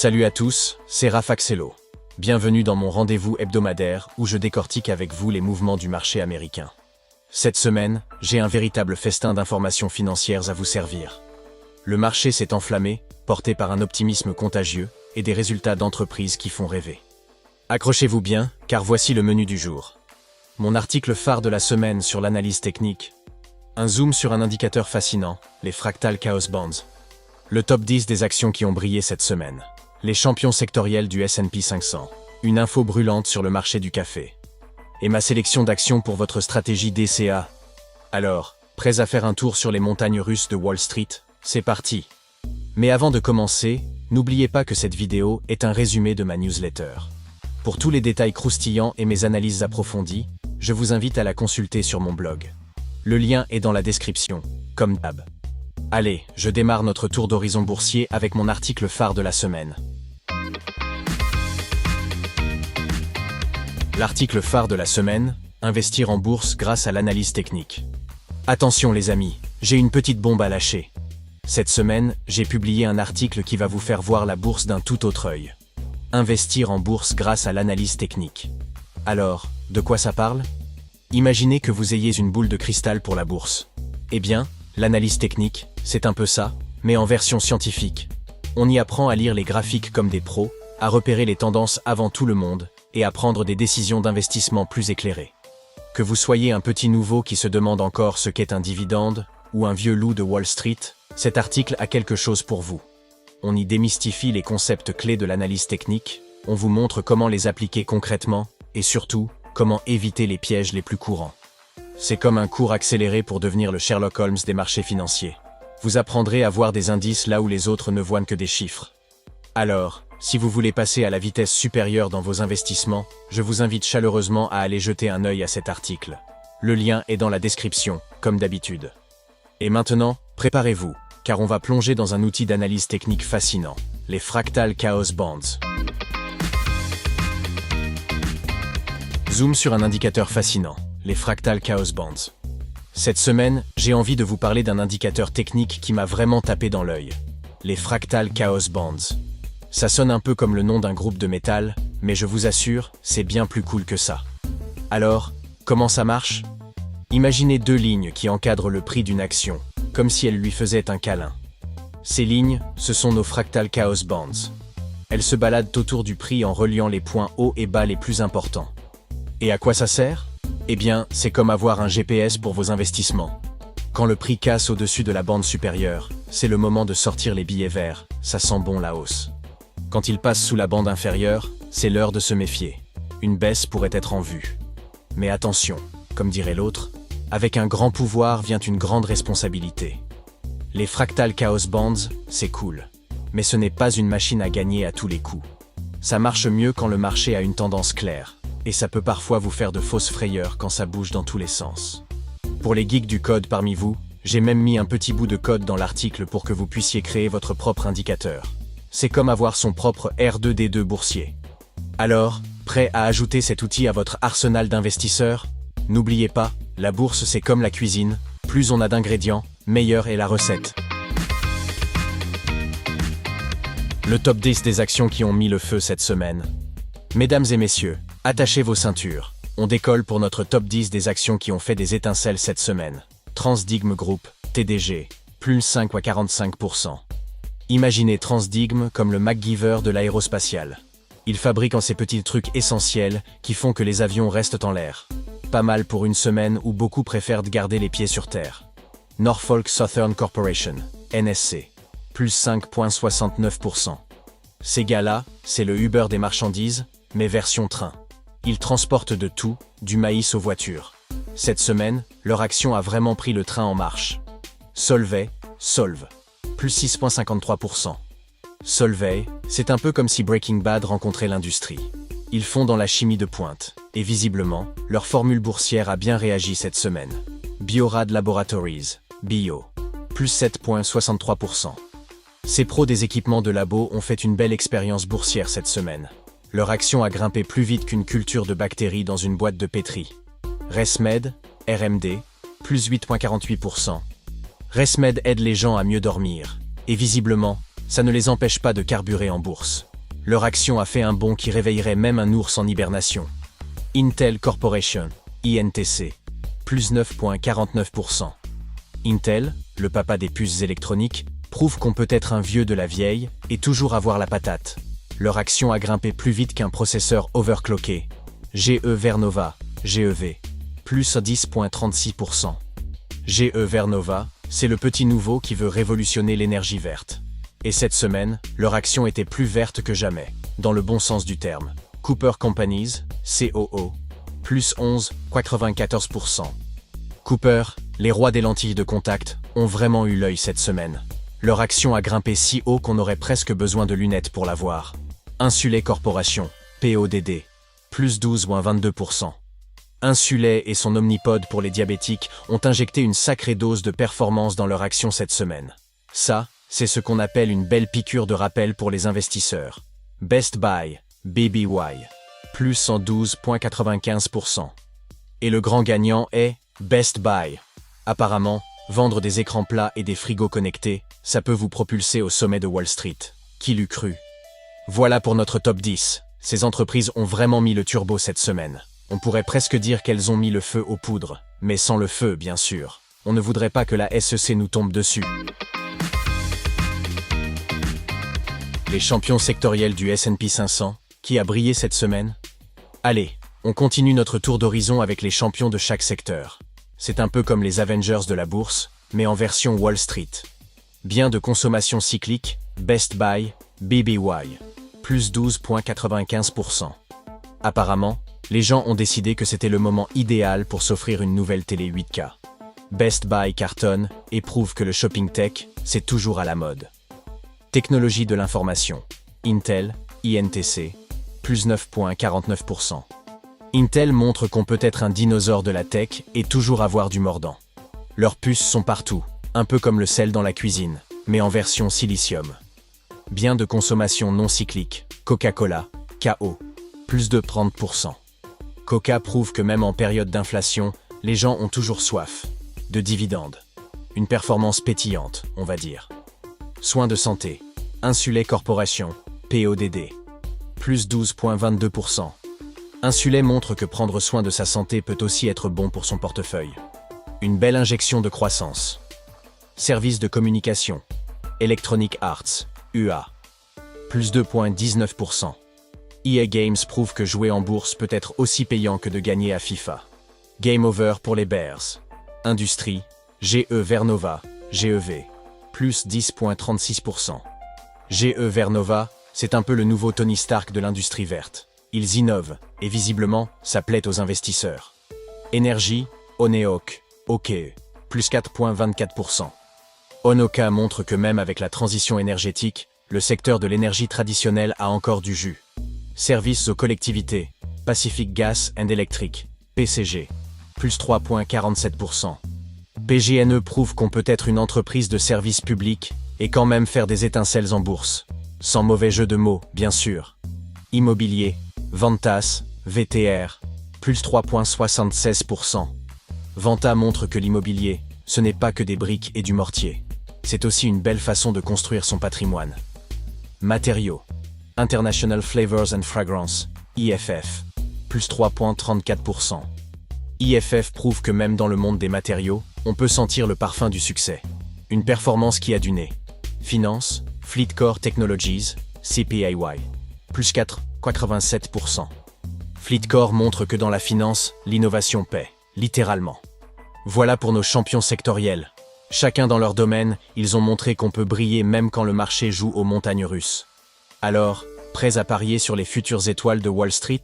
Salut à tous, c'est Rafaxello. Bienvenue dans mon rendez-vous hebdomadaire où je décortique avec vous les mouvements du marché américain. Cette semaine, j'ai un véritable festin d'informations financières à vous servir. Le marché s'est enflammé, porté par un optimisme contagieux et des résultats d'entreprises qui font rêver. Accrochez-vous bien, car voici le menu du jour. Mon article phare de la semaine sur l'analyse technique. Un zoom sur un indicateur fascinant, les Fractal Chaos Bonds. Le top 10 des actions qui ont brillé cette semaine. Les champions sectoriels du S&P 500. Une info brûlante sur le marché du café. Et ma sélection d'actions pour votre stratégie DCA. Alors, prêts à faire un tour sur les montagnes russes de Wall Street? C'est parti! Mais avant de commencer, n'oubliez pas que cette vidéo est un résumé de ma newsletter. Pour tous les détails croustillants et mes analyses approfondies, je vous invite à la consulter sur mon blog. Le lien est dans la description, comme d'hab. Allez, je démarre notre tour d'horizon boursier avec mon article phare de la semaine. L'article phare de la semaine, investir en bourse grâce à l'analyse technique. Attention les amis, j'ai une petite bombe à lâcher. Cette semaine, j'ai publié un article qui va vous faire voir la bourse d'un tout autre œil. Investir en bourse grâce à l'analyse technique. Alors, de quoi ça parle? Imaginez que vous ayez une boule de cristal pour la bourse. Eh bien, l'analyse technique, c'est un peu ça, mais en version scientifique. On y apprend à lire les graphiques comme des pros, à repérer les tendances avant tout le monde, et à prendre des décisions d'investissement plus éclairées. Que vous soyez un petit nouveau qui se demande encore ce qu'est un dividende, ou un vieux loup de Wall Street, cet article a quelque chose pour vous. On y démystifie les concepts clés de l'analyse technique, on vous montre comment les appliquer concrètement, et surtout, comment éviter les pièges les plus courants. C'est comme un cours accéléré pour devenir le Sherlock Holmes des marchés financiers. Vous apprendrez à voir des indices là où les autres ne voient que des chiffres. Alors, si vous voulez passer à la vitesse supérieure dans vos investissements, je vous invite chaleureusement à aller jeter un œil à cet article. Le lien est dans la description, comme d'habitude. Et maintenant, préparez-vous, car on va plonger dans un outil d'analyse technique fascinant, les Fractal Chaos Bonds. Zoom sur un indicateur fascinant, les Fractal Chaos Bonds. Cette semaine, j'ai envie de vous parler d'un indicateur technique qui m'a vraiment tapé dans l'œil. Les Fractal Chaos Bonds. Ça sonne un peu comme le nom d'un groupe de métal, mais je vous assure, c'est bien plus cool que ça. Alors, comment ça marche? Imaginez deux lignes qui encadrent le prix d'une action, comme si elles lui faisaient un câlin. Ces lignes, ce sont nos Fractal Chaos Bonds. Elles se baladent autour du prix en reliant les points hauts et bas les plus importants. Et à quoi ça sert? Eh bien, c'est comme avoir un GPS pour vos investissements. Quand le prix casse au-dessus de la bande supérieure, c'est le moment de sortir les billets verts, ça sent bon la hausse. Quand il passe sous la bande inférieure, c'est l'heure de se méfier. Une baisse pourrait être en vue. Mais attention, comme dirait l'autre, avec un grand pouvoir vient une grande responsabilité. Les Fractal Chaos Bonds, c'est cool. Mais ce n'est pas une machine à gagner à tous les coups. Ça marche mieux quand le marché a une tendance claire. Et ça peut parfois vous faire de fausses frayeurs quand ça bouge dans tous les sens. Pour les geeks du code parmi vous, j'ai même mis un petit bout de code dans l'article pour que vous puissiez créer votre propre indicateur. C'est comme avoir son propre R2D2 boursier. Alors, prêt à ajouter cet outil à votre arsenal d'investisseurs? N'oubliez pas, la bourse c'est comme la cuisine, plus on a d'ingrédients, meilleure est la recette. Le top 10 des actions qui ont mis le feu cette semaine. Mesdames et messieurs, attachez vos ceintures. On décolle pour notre top 10 des actions qui ont fait des étincelles cette semaine. Transdigm Group, TDG, plus 5 à 45%. Imaginez Transdigm comme le MacGyver de l'aérospatiale. Il fabrique en ces petits trucs essentiels qui font que les avions restent en l'air. Pas mal pour une semaine où beaucoup préfèrent garder les pieds sur terre. Norfolk Southern Corporation, NSC, plus 5,69%. Ces gars-là, c'est le Uber des marchandises, mais version train. Ils transportent de tout, du maïs aux voitures. Cette semaine, leur action a vraiment pris le train en marche. Solvay, Solve, plus 6,53%. Solvay, c'est un peu comme si Breaking Bad rencontrait l'industrie. Ils font dans la chimie de pointe, et visiblement, leur formule boursière a bien réagi cette semaine. Biorad Laboratories, Bio, plus 7,63%. Ces pros des équipements de labo ont fait une belle expérience boursière cette semaine. Leur action a grimpé plus vite qu'une culture de bactéries dans une boîte de pétri. ResMed, RMD, plus 8,48%. ResMed aide les gens à mieux dormir, et visiblement, ça ne les empêche pas de carburer en bourse. Leur action a fait un bond qui réveillerait même un ours en hibernation. Intel Corporation, INTC, plus 9,49%. Intel, le papa des puces électroniques, prouve qu'on peut être un vieux de la vieille et toujours avoir la patate. Leur action a grimpé plus vite qu'un processeur overclocké. GE Vernova, GEV, plus 10,36%. GE Vernova, c'est le petit nouveau qui veut révolutionner l'énergie verte. Et cette semaine, leur action était plus verte que jamais, dans le bon sens du terme. Cooper Companies, COO, plus 11,94%. Cooper, les rois des lentilles de contact, ont vraiment eu l'œil cette semaine. Leur action a grimpé si haut qu'on aurait presque besoin de lunettes pour la voir. Insulet Corporation, PODD, plus 12,22%. Insulet et son Omnipod pour les diabétiques ont injecté une sacrée dose de performance dans leur action cette semaine. Ça, c'est ce qu'on appelle une belle piqûre de rappel pour les investisseurs. Best Buy, BBY, plus 112,95%. Et le grand gagnant est Best Buy. Apparemment, vendre des écrans plats et des frigos connectés, ça peut vous propulser au sommet de Wall Street. Qui l'eût cru? Voilà pour notre top 10. Ces entreprises ont vraiment mis le turbo cette semaine. On pourrait presque dire qu'elles ont mis le feu aux poudres, mais sans le feu, bien sûr. On ne voudrait pas que la SEC nous tombe dessus. Les champions sectoriels du S&P 500, qui a brillé cette semaine? Allez, on continue notre tour d'horizon avec les champions de chaque secteur. C'est un peu comme les Avengers de la bourse, mais en version Wall Street. Biens de consommation cyclique, Best Buy, BBY, plus 12,95%. Apparemment, les gens ont décidé que c'était le moment idéal pour s'offrir une nouvelle télé 8K. Best Buy cartonne et prouve que le shopping tech, c'est toujours à la mode. Technologie de l'information, Intel, INTC, plus 9,49%. Intel montre qu'on peut être un dinosaure de la tech et toujours avoir du mordant. Leurs puces sont partout, un peu comme le sel dans la cuisine, mais en version silicium. Biens de consommation non cyclique, Coca-Cola, KO, plus de 30%. Coca prouve que même en période d'inflation, les gens ont toujours soif. De dividendes. Une performance pétillante, on va dire. Soins de santé, Insulet Corporation, PODD, plus 12,22%. Insulet montre que prendre soin de sa santé peut aussi être bon pour son portefeuille. Une belle injection de croissance. Services de communication, Electronic Arts, UA, plus 2,19%. EA Games prouve que jouer en bourse peut être aussi payant que de gagner à FIFA. Game over pour les Bears. Industrie, GE Vernova, GEV, plus 10,36%. GE Vernova, c'est un peu le nouveau Tony Stark de l'industrie verte. Ils innovent, et visiblement, ça plaît aux investisseurs. Énergie, Oneok, OKE, plus 4,24%. Onoka montre que même avec la transition énergétique, le secteur de l'énergie traditionnelle a encore du jus. Services aux collectivités, Pacific Gas and Electric, PCG, plus 3,47%. PGNE prouve qu'on peut être une entreprise de services publics et quand même faire des étincelles en bourse. Sans mauvais jeu de mots, bien sûr. Immobilier, Ventas, VTR, plus 3,76%. Vanta montre que l'immobilier, ce n'est pas que des briques et du mortier. C'est aussi une belle façon de construire son patrimoine. Matériaux, International Flavors and Fragrance, IFF, plus 3,34%. IFF prouve que même dans le monde des matériaux, on peut sentir le parfum du succès. Une performance qui a du nez. Finance, Fleetcore Technologies, CPIY, plus 4,87%. Fleetcore montre que dans la finance, l'innovation paie, littéralement. Voilà pour nos champions sectoriels. Chacun dans leur domaine, ils ont montré qu'on peut briller même quand le marché joue aux montagnes russes. Alors, prêts à parier sur les futures étoiles de Wall Street?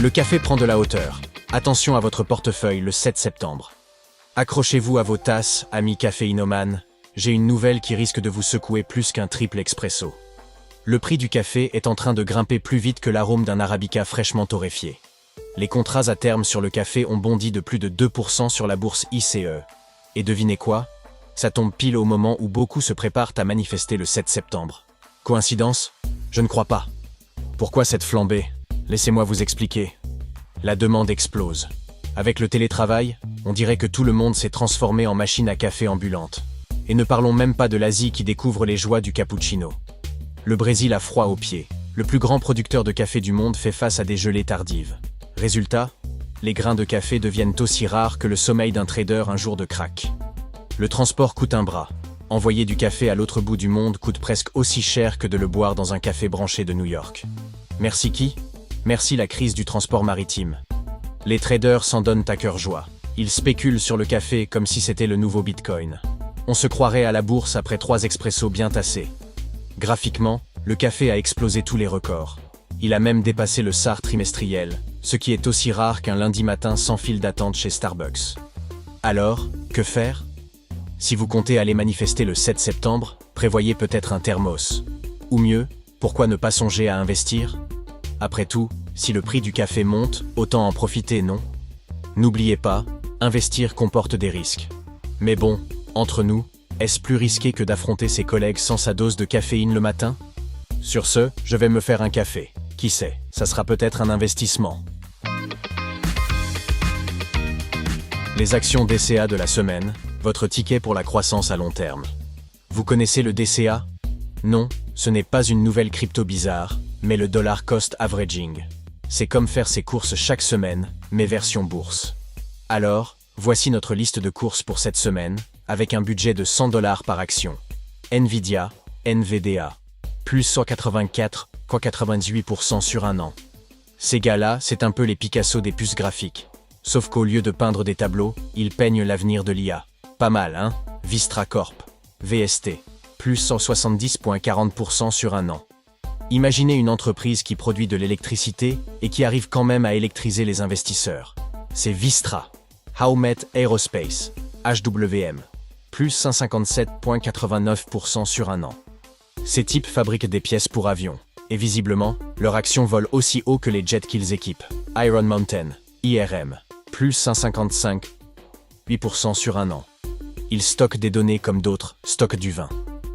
Le café prend de la hauteur. Attention à votre portefeuille le 7 septembre. Accrochez-vous à vos tasses, amis caféinomanes. J'ai une nouvelle qui risque de vous secouer plus qu'un triple expresso. Le prix du café est en train de grimper plus vite que l'arôme d'un arabica fraîchement torréfié. Les contrats à terme sur le café ont bondi de plus de 2% sur la bourse ICE. Et devinez quoi? Ça tombe pile au moment où beaucoup se préparent à manifester le 7 septembre. Coïncidence? Je ne crois pas. Pourquoi cette flambée? Laissez-moi vous expliquer. La demande explose. Avec le télétravail, on dirait que tout le monde s'est transformé en machine à café ambulante. Et ne parlons même pas de l'Asie qui découvre les joies du cappuccino. Le Brésil a froid aux pieds. Le plus grand producteur de café du monde fait face à des gelées tardives. Résultat, les grains de café deviennent aussi rares que le sommeil d'un trader un jour de crack. Le transport coûte un bras. Envoyer du café à l'autre bout du monde coûte presque aussi cher que de le boire dans un café branché de New York. Merci qui? Merci la crise du transport maritime. Les traders s'en donnent à cœur joie. Ils spéculent sur le café comme si c'était le nouveau Bitcoin. On se croirait à la bourse après 3 expressos bien tassés. Graphiquement, le café a explosé tous les records. Il a même dépassé le SAR trimestriel, ce qui est aussi rare qu'un lundi matin sans file d'attente chez Starbucks. Alors, que faire? Si vous comptez aller manifester le 7 septembre, prévoyez peut-être un thermos. Ou mieux, pourquoi ne pas songer à investir? Après tout, si le prix du café monte, autant en profiter, non? N'oubliez pas, investir comporte des risques. Mais bon, entre nous, est-ce plus risqué que d'affronter ses collègues sans sa dose de caféine le matin? Sur ce, je vais me faire un café. Qui sait, ça sera peut-être un investissement. Les actions DCA de la semaine, votre ticket pour la croissance à long terme. Vous connaissez le DCA? Non, ce n'est pas une nouvelle crypto bizarre, mais le dollar cost averaging. C'est comme faire ses courses chaque semaine, mais version bourse. Alors, voici notre liste de courses pour cette semaine, avec un budget de $100 par action. Nvidia, NVDA, plus 184,98% sur un an. Ces gars-là, c'est un peu les Picasso des puces graphiques. Sauf qu'au lieu de peindre des tableaux, ils peignent l'avenir de l'IA. Pas mal, hein? Vistra Corp, VST, plus 170,40% sur un an. Imaginez une entreprise qui produit de l'électricité et qui arrive quand même à électriser les investisseurs. C'est Vistra. Howmet Aerospace, HWM, plus 157,89% sur un an. Ces types fabriquent des pièces pour avions, et visiblement, leur action vole aussi haut que les jets qu'ils équipent. Iron Mountain, IRM, plus 155,8% sur un an. Ils stockent des données comme d'autres stockent du vin.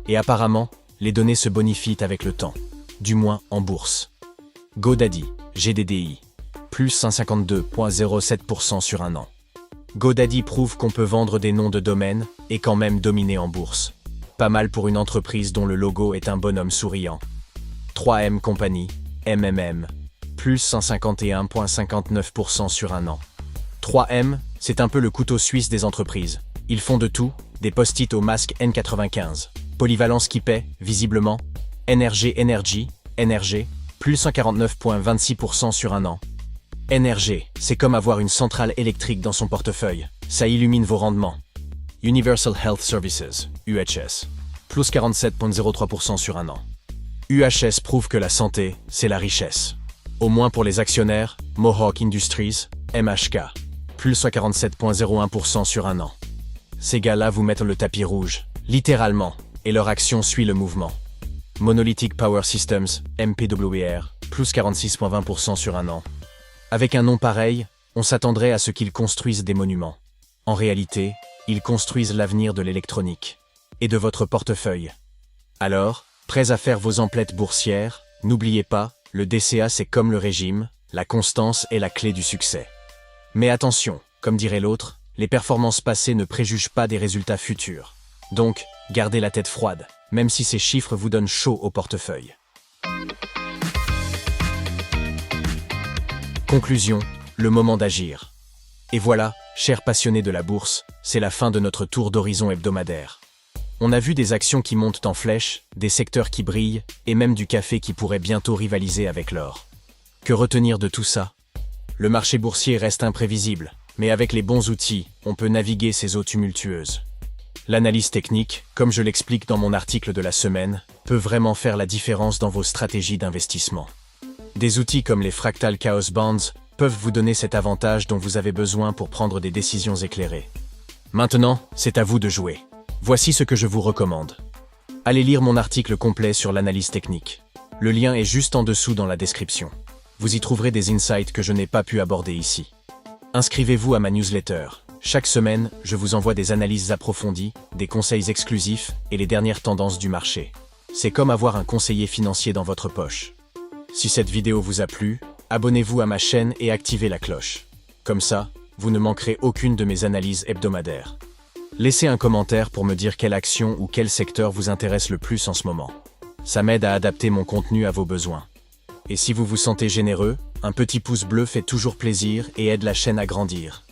Et apparemment, les données se bonifient avec le temps, du moins en bourse. GoDaddy, GDDI, plus 152,07% sur un an. GoDaddy prouve qu'on peut vendre des noms de domaine et quand même dominer en bourse. Pas mal pour une entreprise dont le logo est un bonhomme souriant. 3M Company, MMM, plus 151,59% sur un an. 3M, c'est un peu le couteau suisse des entreprises. Ils font de tout, des post-it au masque N95. Polyvalence qui paie, visiblement. NRG, plus 149,26% sur un an. NRG, c'est comme avoir une centrale électrique dans son portefeuille. Ça illumine vos rendements. Universal Health Services, UHS, plus 47,03% sur un an. UHS prouve que la santé, c'est la richesse. Au moins pour les actionnaires, Mohawk Industries, MHK, plus 147,01% sur un an. Ces gars-là vous mettent le tapis rouge, littéralement, et leur action suit le mouvement. Monolithic Power Systems, MPWR, plus 46,20% sur un an. Avec un nom pareil, on s'attendrait à ce qu'ils construisent des monuments. En réalité, ils construisent l'avenir de l'électronique et de votre portefeuille. Alors, prêts à faire vos emplettes boursières, n'oubliez pas, le DCA c'est comme le régime, la constance est la clé du succès. Mais attention, comme dirait l'autre, les performances passées ne préjugent pas des résultats futurs. Donc, gardez la tête froide, même si ces chiffres vous donnent chaud au portefeuille. Conclusion, le moment d'agir. Et voilà, chers passionnés de la bourse, c'est la fin de notre tour d'horizon hebdomadaire. On a vu des actions qui montent en flèche, des secteurs qui brillent, et même du café qui pourrait bientôt rivaliser avec l'or. Que retenir de tout ça? Le marché boursier reste imprévisible, mais avec les bons outils, on peut naviguer ces eaux tumultueuses. L'analyse technique, comme je l'explique dans mon article de la semaine, peut vraiment faire la différence dans vos stratégies d'investissement. Des outils comme les Fractal Chaos Bonds peuvent vous donner cet avantage dont vous avez besoin pour prendre des décisions éclairées. Maintenant, c'est à vous de jouer. Voici ce que je vous recommande. Allez lire mon article complet sur l'analyse technique. Le lien est juste en dessous dans la description. Vous y trouverez des insights que je n'ai pas pu aborder ici. Inscrivez-vous à ma newsletter. Chaque semaine, je vous envoie des analyses approfondies, des conseils exclusifs et les dernières tendances du marché. C'est comme avoir un conseiller financier dans votre poche. Si cette vidéo vous a plu, abonnez-vous à ma chaîne et activez la cloche. Comme ça, vous ne manquerez aucune de mes analyses hebdomadaires. Laissez un commentaire pour me dire quelle action ou quel secteur vous intéresse le plus en ce moment. Ça m'aide à adapter mon contenu à vos besoins. Et si vous vous sentez généreux, un petit pouce bleu fait toujours plaisir et aide la chaîne à grandir.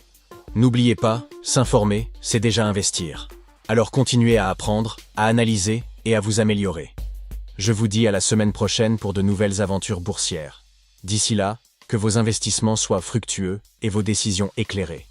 N'oubliez pas, s'informer, c'est déjà investir. Alors continuez à apprendre, à analyser et à vous améliorer. Je vous dis à la semaine prochaine pour de nouvelles aventures boursières. D'ici là, que vos investissements soient fructueux et vos décisions éclairées.